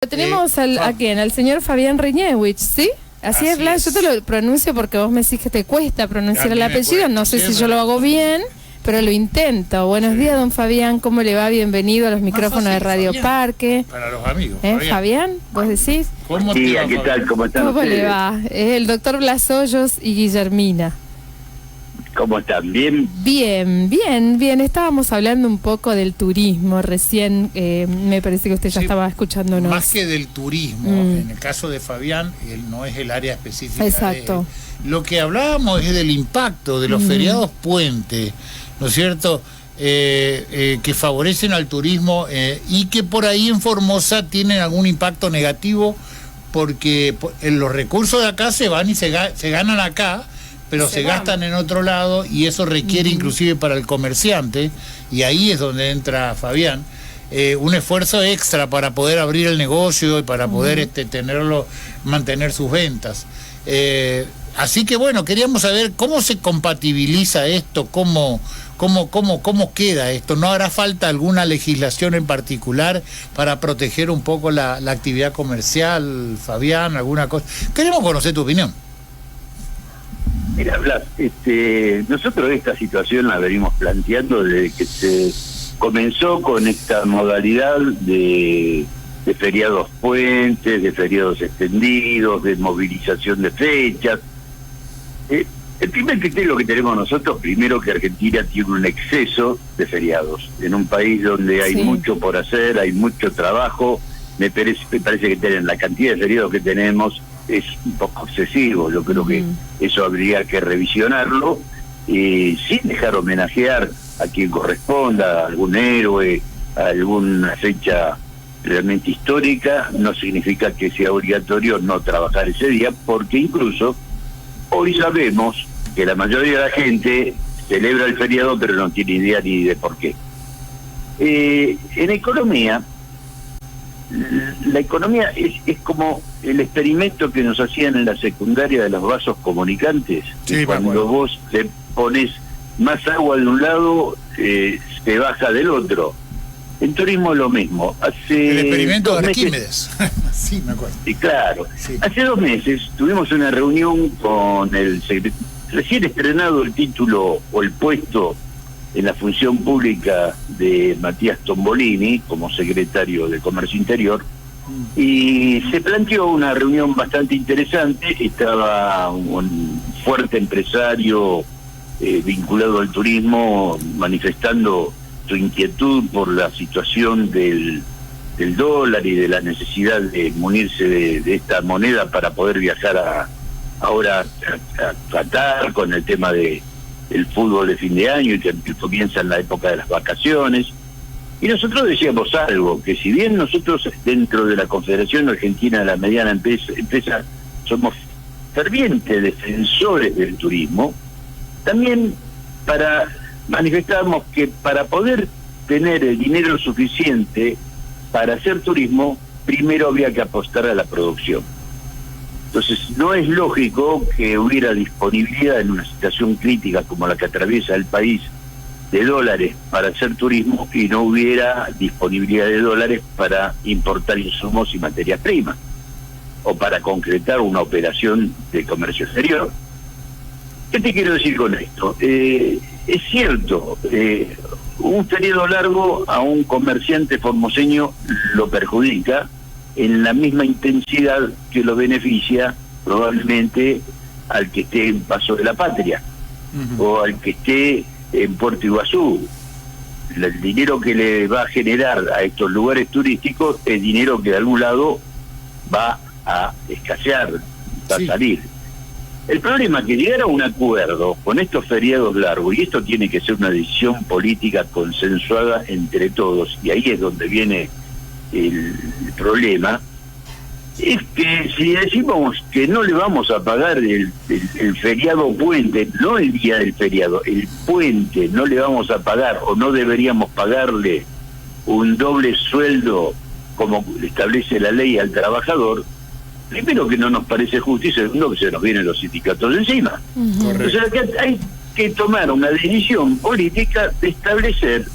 Tenemos ¿a quién? Al señor Fabián Reñewich, ¿sí? Así es, Blas, yo te lo pronuncio porque vos me decís que te cuesta pronunciar el apellido, no sé si yo lo hago bien, pero lo intento. Buenos días, don Fabián, ¿cómo le va? Bienvenido a los micrófonos de Radio Parque. Para los amigos. Fabián, ¿vos decís? ¿Cómo sí, ¿qué tal? ¿Cómo están ustedes? ¿Cómo le va? Es el doctor Blas Hoyos y Guillermina. ¿Cómo están? ¿Bien? Bien. Estábamos hablando un poco del turismo recién. Me parece que usted ya estaba escuchándonos. Más que del turismo, en el caso de Fabián, él no es el área específica. Exacto. De él. Lo que hablábamos es del impacto de los feriados puente, ¿no es cierto? Que favorecen al turismo y que por ahí en Formosa tienen algún impacto negativo porque los recursos de acá se van y se ganan acá, pero se gastan en otro lado y eso requiere inclusive para el comerciante, y ahí es donde entra Fabián, un esfuerzo extra para poder abrir el negocio y para poder mantener sus ventas. Así que bueno, queríamos saber cómo se compatibiliza esto, cómo queda esto. ¿No hará falta alguna legislación en particular para proteger un poco la actividad comercial, Fabián? ¿Alguna cosa? Queremos conocer tu opinión. Mira, Blas, nosotros esta situación la venimos planteando desde que se comenzó con esta modalidad de feriados puentes, de feriados extendidos, de movilización de fechas. El primer criterio que tenemos nosotros, primero, que Argentina tiene un exceso de feriados. En un país donde hay mucho por hacer, hay mucho trabajo, me parece que tener la cantidad de feriados que tenemos es un poco excesivo. Yo creo que eso habría que revisionarlo, sin dejar homenajear a quien corresponda, a algún héroe, a alguna fecha realmente histórica. No significa que sea obligatorio no trabajar ese día, porque incluso hoy sabemos que la mayoría de la gente celebra el feriado pero no tiene idea ni de por qué. En economía, la economía es como el experimento que nos hacían en la secundaria de los vasos comunicantes. Sí, cuando vos le pones más agua de un lado, se baja del otro. En turismo es lo mismo. El experimento de Arquímedes. Sí, me acuerdo. Sí, claro. Sí. Hace 2 meses tuvimos una reunión con el recién estrenado el título o el puesto en la función pública de Matías Tombolini como secretario de Comercio Interior, y se planteó una reunión bastante interesante. Estaba un fuerte empresario vinculado al turismo manifestando su inquietud por la situación del dólar y de la necesidad de munirse de esta moneda para poder viajar ahora a Qatar con el tema del fútbol de fin de año, y que comienza en la época de las vacaciones. Y nosotros decíamos algo, que si bien nosotros dentro de la Confederación Argentina de la Mediana Empresa somos fervientes defensores del turismo, también manifestamos que para poder tener el dinero suficiente para hacer turismo, primero había que apostar a la producción. Entonces, no es lógico que hubiera disponibilidad en una situación crítica como la que atraviesa el país de dólares para hacer turismo y no hubiera disponibilidad de dólares para importar insumos y materias primas o para concretar una operación de comercio exterior. ¿Qué te quiero decir con esto? Es cierto, un feriado largo a un comerciante formoseño lo perjudica en la misma intensidad que lo beneficia probablemente al que esté en Paso de la Patria o al que esté en Puerto Iguazú. El dinero que le va a generar a estos lugares turísticos es dinero que de algún lado va a escasear, va a salir. El problema es que llegar a un acuerdo con estos feriados largos, y esto tiene que ser una decisión política consensuada entre todos, y ahí es donde viene el problema, es que si decimos que no le vamos a pagar el feriado puente, no el día del feriado, el puente, no le vamos a pagar o no deberíamos pagarle un doble sueldo como establece la ley al trabajador, primero que no nos parece justo y segundo que se nos vienen los sindicatos encima. O sea que hay que tomar una decisión política de establecer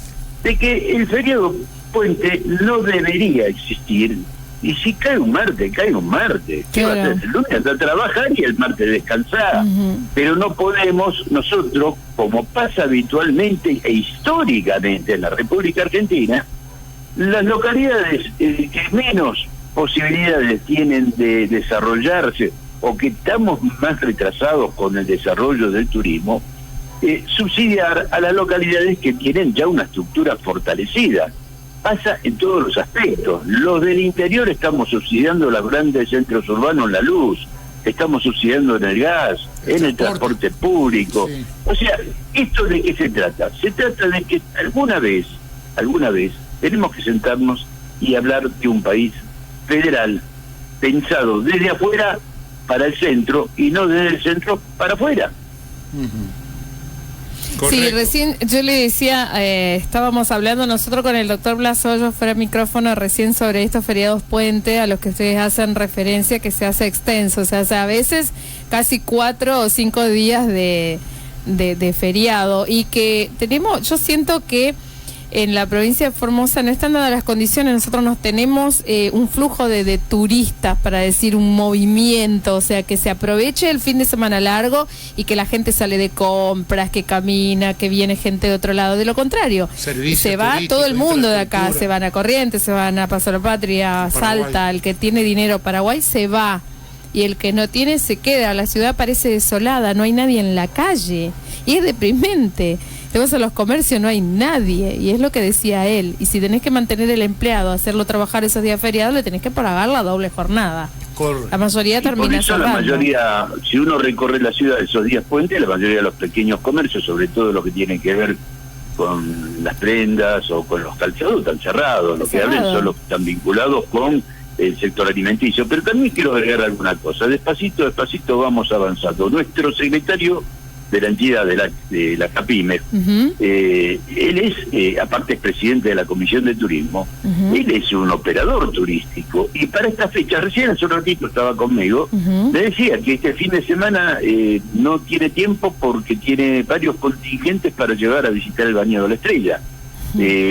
de que el feriado puente no debería existir Y si cae un martes, cae un martes. ¿Qué va a hacer? El lunes anda a trabajar y el martes descansar. Pero no podemos nosotros, como pasa habitualmente e históricamente en la República Argentina, las localidades que menos posibilidades tienen de desarrollarse o que estamos más retrasados con el desarrollo del turismo, subsidiar a las localidades que tienen ya una estructura fortalecida. Pasa en todos los aspectos. Los del interior estamos subsidiando los grandes centros urbanos en la luz, estamos subsidiando en el gas, en el transporte público. Sí. O sea, ¿esto de qué se trata? Se trata de que alguna vez, tenemos que sentarnos y hablar de un país federal, pensado desde afuera para el centro y no desde el centro para afuera. Sí, recién yo le decía, estábamos hablando nosotros con el doctor Blas Hoyos fuera de micrófono recién sobre estos feriados puente a los que ustedes hacen referencia, que se hace extenso, o sea, a veces casi 4 o 5 días de feriado, y que tenemos, yo siento que en la provincia de Formosa no están dadas las condiciones. Nosotros nos tenemos un flujo de turistas, para decir un movimiento, o sea, que se aproveche el fin de semana largo y que la gente sale de compras, que camina, que viene gente de otro lado. De lo contrario, se va todo el mundo de acá, se van a Corrientes, se van a Paso a la Patria, Salta, el que tiene dinero, Paraguay, se va. Y el que no tiene se queda. La ciudad parece desolada, no hay nadie en la calle. Y es deprimente. Te vas a los comercios, no hay nadie. Y es lo que decía él. Y si tenés que mantener el empleado, hacerlo trabajar esos días feriados, le tenés que pagar la doble jornada. Correcto. La mayoría termina cerrando. La mayoría, si uno recorre la ciudad esos días puentes, la mayoría de los pequeños comercios, sobre todo lo que tiene que ver con las prendas o con los calzados, están cerrados. Lo que hablan son los que están vinculados con el sector alimenticio. Pero también quiero agregar alguna cosa. Despacito vamos avanzando. Nuestro secretario de la entidad de la CAPIME, él es, aparte es presidente de la Comisión de Turismo, él es un operador turístico, y para esta fecha, recién hace un ratito estaba conmigo, le decía que este fin de semana no tiene tiempo porque tiene varios contingentes para llegar a visitar el Bañado de la Estrella,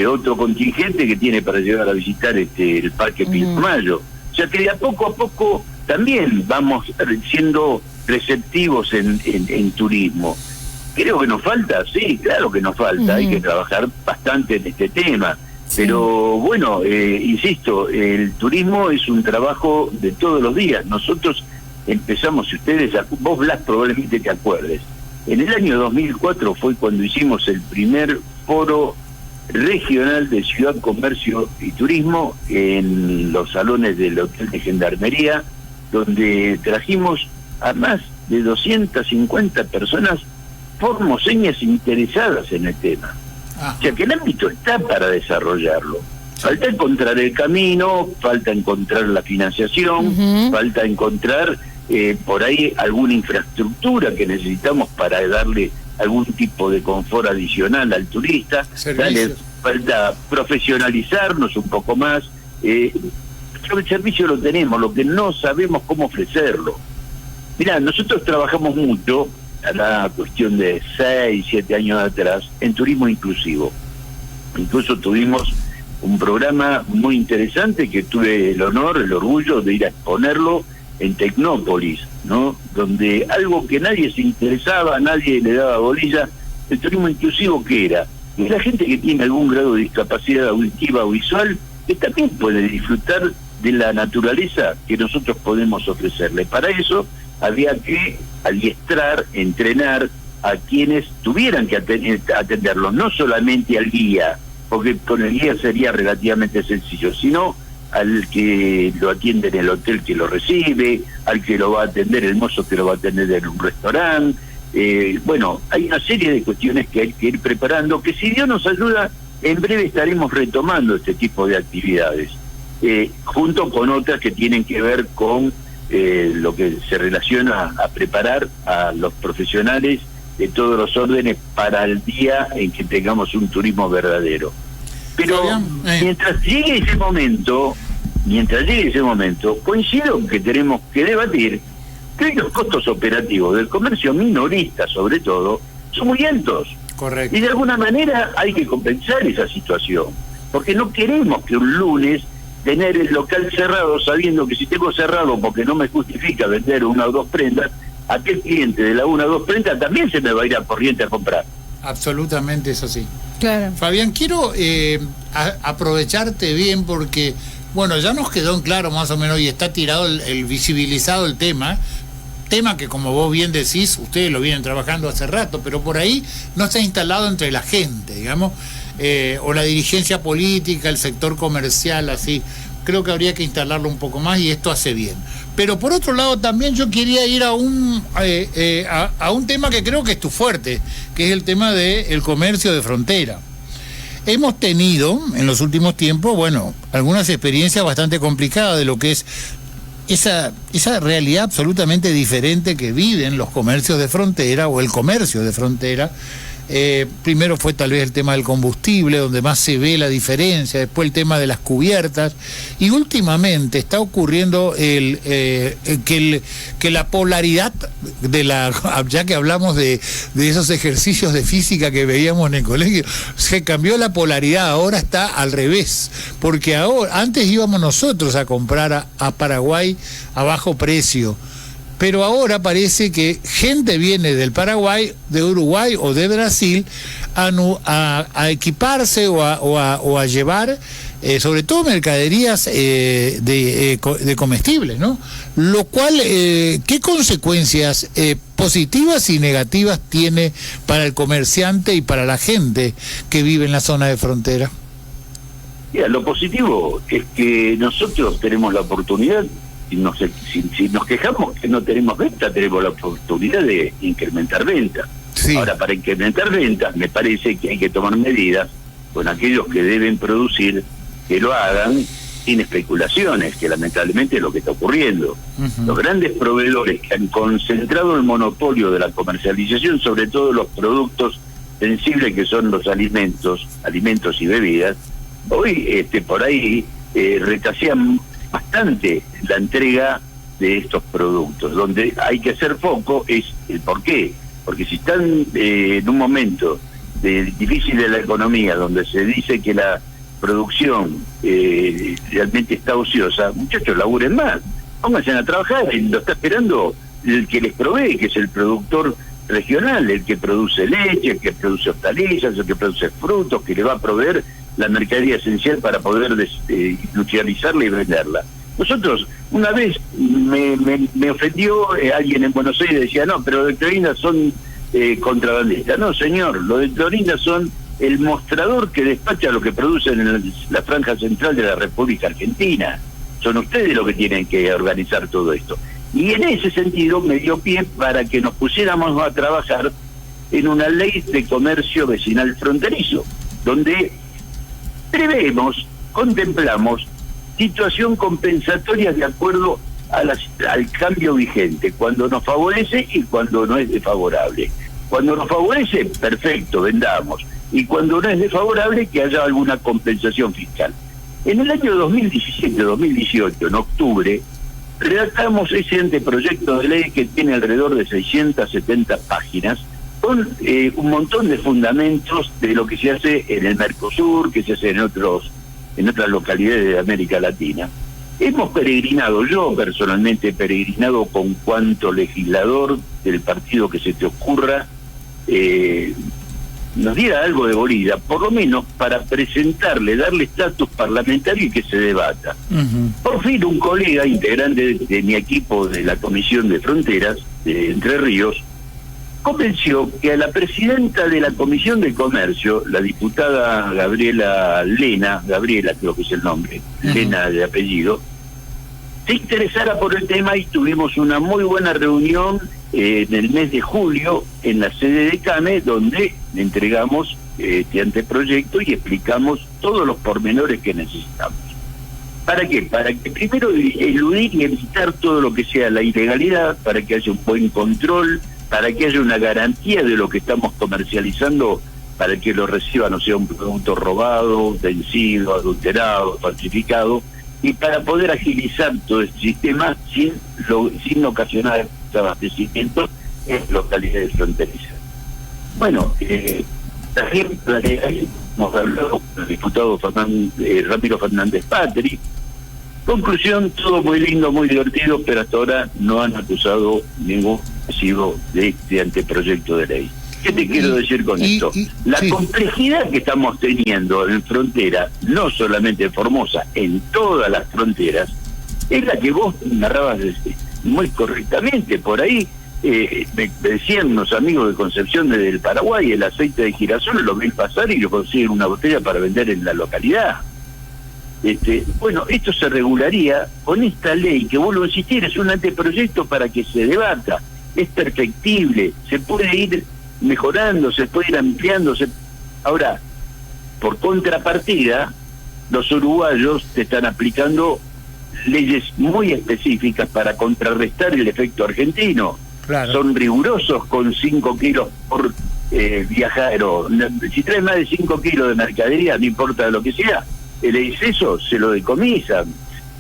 otro contingente que tiene para llegar a visitar el Parque Pilcomayo. O sea que de a poco también vamos siendo receptivos en turismo. Creo que nos falta, sí, claro que nos falta, hay que trabajar bastante en este tema, pero bueno, insisto, el turismo es un trabajo de todos los días. Nosotros empezamos, si ustedes, vos Blas probablemente te acuerdes, en el año 2004 fue cuando hicimos el primer foro regional de Ciudad, Comercio y Turismo en los salones del Hotel de Gendarmería, donde trajimos a más de 250 personas formoseñas interesadas en el tema. O sea que el ámbito está para desarrollarlo. Falta encontrar el camino, falta encontrar la financiación, falta encontrar por ahí alguna infraestructura que necesitamos para darle algún tipo de confort adicional al turista. Falta profesionalizarnos un poco más. El servicio lo tenemos, lo que no sabemos cómo ofrecerlo. Mirá, nosotros trabajamos mucho, a la cuestión de 6, 7 años atrás, en turismo inclusivo. Incluso tuvimos un programa muy interesante que tuve el honor, el orgullo de ir a exponerlo en Tecnópolis, ¿no? Donde algo que nadie se interesaba, nadie le daba bolilla, el turismo inclusivo, ¿qué era? Era gente que tiene algún grado de discapacidad auditiva o visual, que también puede disfrutar de la naturaleza que nosotros podemos ofrecerle. Para eso había que adiestrar, entrenar a quienes tuvieran que atenderlo, no solamente al guía, porque con el guía sería relativamente sencillo, sino al que lo atiende en el hotel que lo recibe, al que lo va a atender el mozo que lo va a atender en un restaurante. Bueno, hay una serie de cuestiones que hay que ir preparando, que si Dios nos ayuda, en breve estaremos retomando este tipo de actividades, junto con otras que tienen que ver con lo que se relaciona a preparar a los profesionales de todos los órdenes para el día en que tengamos un turismo verdadero. Pero mientras llegue ese momento, coincido que tenemos que debatir que hoy los costos operativos del comercio minorista, sobre todo, son muy altos. Correcto. Y de alguna manera hay que compensar esa situación, porque no queremos que un lunes tener el local cerrado sabiendo que si tengo cerrado porque no me justifica vender una o dos prendas, aquel cliente de la una o dos prendas también se me va a ir a corriente a comprar. Absolutamente, eso sí. Claro. Fabián, quiero aprovecharte bien porque, bueno, ya nos quedó en claro más o menos y está tirado el visibilizado el tema que, como vos bien decís, ustedes lo vienen trabajando hace rato, pero por ahí no está instalado entre la gente, digamos, o la dirigencia política, el sector comercial, así. Creo que habría que instalarlo un poco más y esto hace bien. Pero por otro lado también yo quería ir a un tema que creo que es tu fuerte, que es el tema del comercio de frontera. Hemos tenido en los últimos tiempos, bueno, algunas experiencias bastante complicadas de lo que es esa realidad absolutamente diferente que viven los comercios de frontera o el comercio de frontera. Primero fue tal vez el tema del combustible, donde más se ve la diferencia, después el tema de las cubiertas, y últimamente está ocurriendo que la polaridad ya que hablamos de esos ejercicios de física que veíamos en el colegio, se cambió la polaridad, ahora está al revés, porque ahora, antes íbamos nosotros a comprar a Paraguay a bajo precio, pero ahora parece que gente viene del Paraguay, de Uruguay o de Brasil a equiparse o a llevar sobre todo mercaderías de comestibles, ¿no? Lo cual, ¿qué consecuencias positivas y negativas tiene para el comerciante y para la gente que vive en la zona de frontera? Mira, lo positivo es que nosotros tenemos la oportunidad. Si nos quejamos que no tenemos venta, tenemos la oportunidad de incrementar ventas. Sí. Ahora, para incrementar ventas, me parece que hay que tomar medidas con aquellos que deben producir, que lo hagan sin especulaciones, que lamentablemente es lo que está ocurriendo. Los grandes proveedores que han concentrado el monopolio de la comercialización, sobre todo los productos sensibles que son los alimentos y bebidas, hoy por ahí retasean bastante la entrega de estos productos. Donde hay que hacer foco es el por qué. Porque si están en un momento difícil de la economía, donde se dice que la producción realmente está ociosa, muchachos, laburen más, pónganse a trabajar, lo está esperando el que les provee, que es el productor regional, el que produce leche, el que produce hortalizas, el que produce frutos, que le va a proveer la mercadería esencial para poder industrializarla y venderla. Nosotros, una vez me ofendió alguien en Buenos Aires, decía, no, pero de Clorinda son contrabandistas. No, señor, los de Clorinda son el mostrador que despacha lo que producen en la franja central de la República Argentina. Son ustedes los que tienen que organizar todo esto. Y en ese sentido me dio pie para que nos pusiéramos a trabajar en una ley de comercio vecinal fronterizo, donde contemplamos situación compensatoria de acuerdo al cambio vigente, cuando nos favorece y cuando no es desfavorable. Cuando nos favorece, perfecto, vendamos. Y cuando no es desfavorable, que haya alguna compensación fiscal. En el año 2017-2018, en octubre, redactamos ese anteproyecto de ley que tiene alrededor de 670 páginas, con un montón de fundamentos de lo que se hace en el Mercosur, que se hace en otras localidades de América Latina. Hemos peregrinado, yo personalmente he peregrinado con cuanto legislador del partido que se te ocurra nos diera algo de bolilla, por lo menos para presentarle, darle estatus parlamentario y que se debata. Por fin un colega integrante de mi equipo de la Comisión de Fronteras de Entre Ríos convenció que a la presidenta de la Comisión de Comercio, la diputada Gabriela creo que es el nombre, Lena de apellido, se interesara por el tema, y tuvimos una muy buena reunión en el mes de julio en la sede de CAME, donde le entregamos este anteproyecto y explicamos todos los pormenores que necesitamos. ¿Para qué? Para que primero eludir y evitar todo lo que sea la ilegalidad, para que haya un buen control, para que haya una garantía de lo que estamos comercializando, para que lo reciba no sea un producto robado, vencido, adulterado, falsificado, y para poder agilizar todo este sistema sin ocasionar abastecimiento en localidades fronterizas. Bueno, también hemos hablado con el diputado Ramiro Fernández Patri, Conclusión, todo muy lindo, muy divertido, pero hasta ahora no han acusado ningún recibo de este anteproyecto de ley. ¿Qué te quiero decir con esto? La complejidad que estamos teniendo en frontera, no solamente en Formosa, en todas las fronteras, es la que vos narrabas muy correctamente. Por ahí me decían unos amigos de Concepción desde el Paraguay, el aceite de girasol lo ven pasar y lo consiguen una botella para vender en la localidad. Bueno, esto se regularía con esta ley, que vuelvo a insistir, es un anteproyecto para que se debata, es perfectible, se puede ir mejorando, se puede ir ampliando. Ahora, por contrapartida, los uruguayos te están aplicando leyes muy específicas para contrarrestar el efecto argentino. Claro. Son rigurosos con 5 kilos por viajero. Si traes más de 5 kilos de mercadería, no importa lo que sea, el exceso se lo decomisan.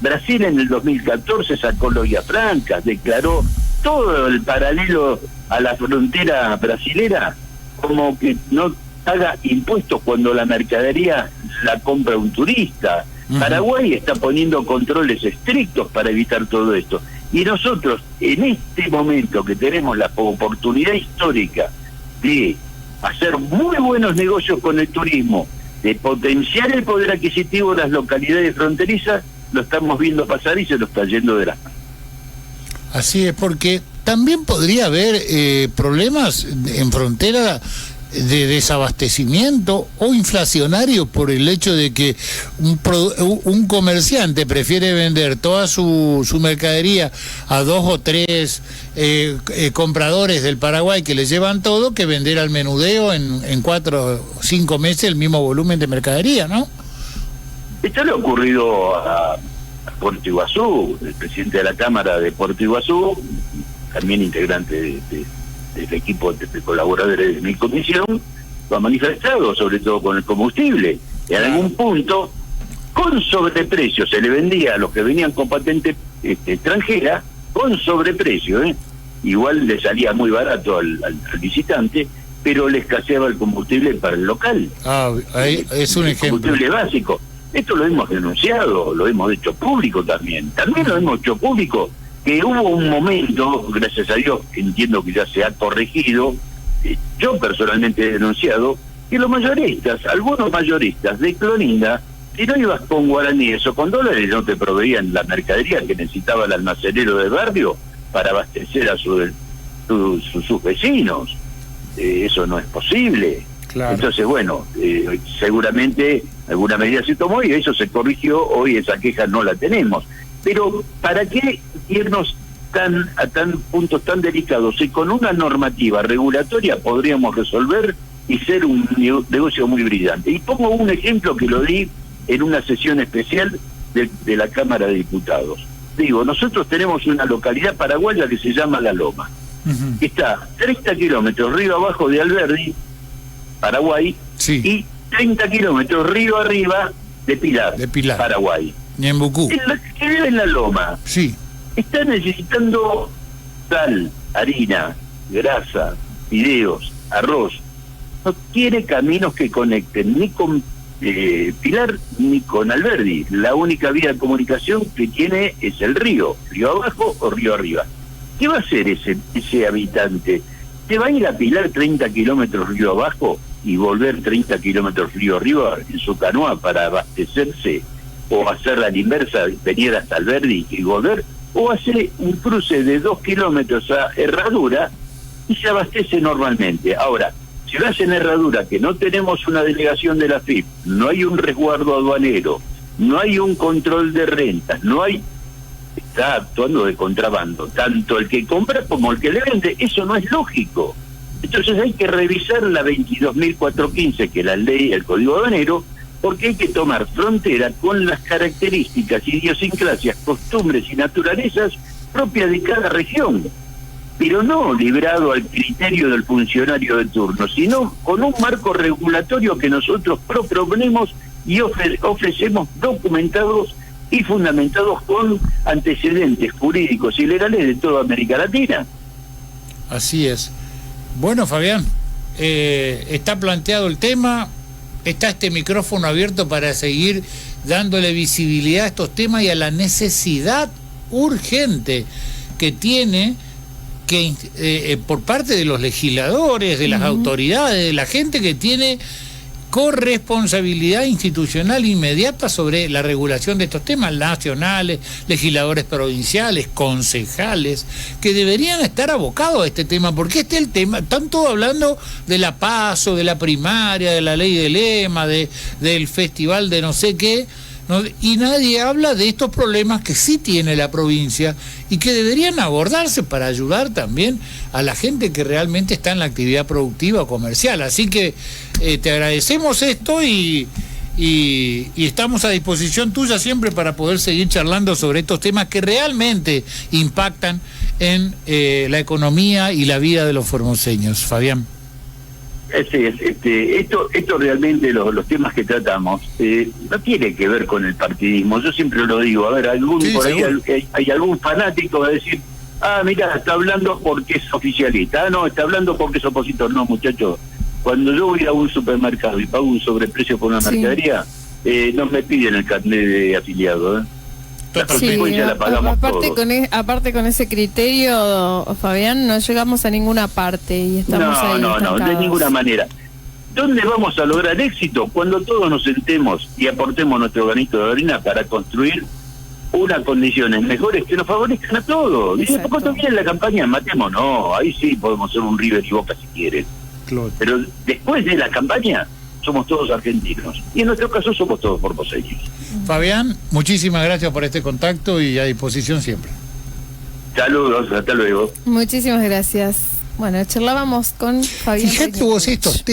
Brasil en el 2014 sacó Loya Francas, declaró todo el paralelo a la frontera brasilera como que no paga impuestos cuando la mercadería la compra un turista. Paraguay está poniendo controles estrictos para evitar todo esto. Y nosotros, en este momento que tenemos la oportunidad histórica de hacer muy buenos negocios con el turismo, de potenciar el poder adquisitivo de las localidades fronterizas, lo estamos viendo pasar y se lo está yendo de las manos. Así es, porque también podría haber problemas en frontera de desabastecimiento o inflacionario por el hecho de que un comerciante prefiere vender toda su mercadería a 2 o 3 compradores del Paraguay que le llevan todo, que vender al menudeo en 4 o 5 meses el mismo volumen de mercadería, ¿no? Esto le ha ocurrido a Puerto Iguazú, el presidente de la Cámara de Puerto Iguazú, también integrante del equipo de colaboradores de mi comisión, lo ha manifestado, sobre todo con el combustible. En algún punto, con sobreprecio, se le vendía a los que venían con patente extranjera, con sobreprecio, igual le salía muy barato al visitante, pero le escaseaba el combustible para el local. Ahí es un ejemplo. Combustible básico. Esto lo hemos denunciado, lo hemos hecho público también. También lo hemos hecho público, que hubo un momento, gracias a Dios, entiendo que ya se ha corregido, yo personalmente he denunciado, que los mayoristas, algunos mayoristas de Clorinda, si no ibas con guaraníes o con dólares, no te proveían la mercadería que necesitaba el almacenero del barrio para abastecer a sus vecinos. Eso no es posible. Claro. Entonces, bueno, seguramente alguna medida se tomó y eso se corrigió, hoy esa queja no la tenemos. Pero ¿para qué irnos a puntos tan delicados? Si con una normativa regulatoria podríamos resolver y ser un negocio muy brillante. Y pongo un ejemplo que lo di en una sesión especial de la Cámara de Diputados. Digo, nosotros tenemos una localidad paraguaya que se llama La Loma. Que está 30 kilómetros río abajo de Alberdi, Paraguay, sí, y 30 kilómetros río arriba de Pilar, Paraguay. Ñembucú. Que vive en La Loma. Sí. Está necesitando sal, harina, grasa, fideos, arroz. No tiene caminos que conecten ni con Pilar ni con Alberdi. La única vía de comunicación que tiene es el río abajo o río arriba. ¿Qué va a hacer ese habitante? ¿Se va a ir a Pilar 30 kilómetros río abajo y volver 30 kilómetros río arriba en su canoa para abastecerse? ¿O hacer la inversa, venir hasta Alberdi y volver? ¿O hacer un cruce de 2 kilómetros a Herradura y se abastece normalmente? Ahora, si lo hacen en Herradura, que no tenemos una delegación de la FIP, no hay un resguardo aduanero, no hay un control de rentas, está actuando de contrabando, tanto el que compra como el que le vende. Eso no es lógico. Entonces hay que revisar la 22.415, que es la ley, el Código Aduanero, porque hay que tomar frontera con las características, idiosincrasias, costumbres y naturalezas propias de cada región, pero no librado al criterio del funcionario de turno, sino con un marco regulatorio que nosotros proponemos y ofrecemos documentados y fundamentados con antecedentes jurídicos y legales de toda América Latina. Así es. Bueno, Fabián, está planteado el tema, está este micrófono abierto para seguir dándole visibilidad a estos temas y a la necesidad urgente que tiene que por parte de los legisladores, de las autoridades, de la gente que tiene corresponsabilidad institucional inmediata sobre la regulación de estos temas nacionales, legisladores provinciales, concejales, que deberían estar abocados a este tema, porque este es el tema. Están todos hablando de la PASO, de la primaria, de la ley del EMA, del festival de no sé qué, ¿no? Y nadie habla de estos problemas que sí tiene la provincia y que deberían abordarse para ayudar también a la gente que realmente está en la actividad productiva o comercial. Así que te agradecemos esto y estamos a disposición tuya siempre para poder seguir charlando sobre estos temas que realmente impactan en la economía y la vida de los formoseños. Fabián. Esto realmente, los temas que tratamos, no tiene que ver con el partidismo. Yo siempre lo digo, a ver, por ahí hay algún fanático va a decir, mira, está hablando porque es oficialista, no, está hablando porque es opositor. No, muchachos, cuando yo voy a un supermercado y pago un sobreprecio por una mercadería, no me piden el carnet de afiliado, La consecuencia la pagamos todos. Aparte con ese criterio, Fabián, no llegamos a ninguna parte y estamos ahí estancados. No, de ninguna manera. ¿Dónde vamos a lograr éxito? Cuando todos nos sentemos y aportemos nuestro granito de arena para construir unas condiciones mejores que nos favorezcan a todos. Y después cuando viene la campaña, matemos, no, ahí sí podemos ser un River y Boca si quieren. Claro. Pero después de la campaña somos todos argentinos y en nuestro caso somos todos formoseños. Fabián, muchísimas gracias por este contacto y a disposición siempre. Saludos, hasta luego. Muchísimas gracias. Bueno, charlábamos con Fabián. Fíjate vos estos temas.